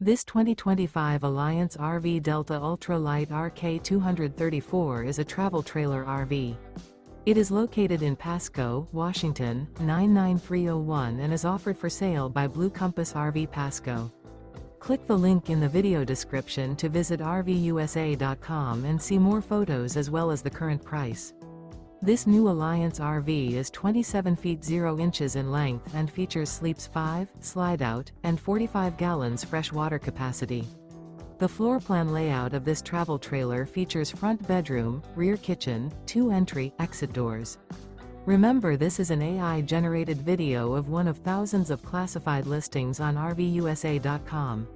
This 2025 Alliance RV Delta Ultra Lite RK234 is a travel trailer RV. It is located in Pasco, Washington, 99301 and is offered for sale by Blue Compass RV Pasco. Click the link in the video description to visit RVUSA.com and see more photos as well as the current price. This new Alliance RV is 27 feet 0 inches in length and features sleeps 5, slide-out, and 45 gallons fresh water capacity. The floor plan layout of this travel trailer features front bedroom, rear kitchen, 2 entry/exit doors. Remember, this is an AI-generated video of one of thousands of classified listings on RVUSA.com.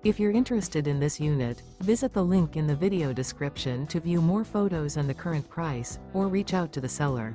If you're interested in this unit, visit the link in the video description to view more photos and the current price, or reach out to the seller.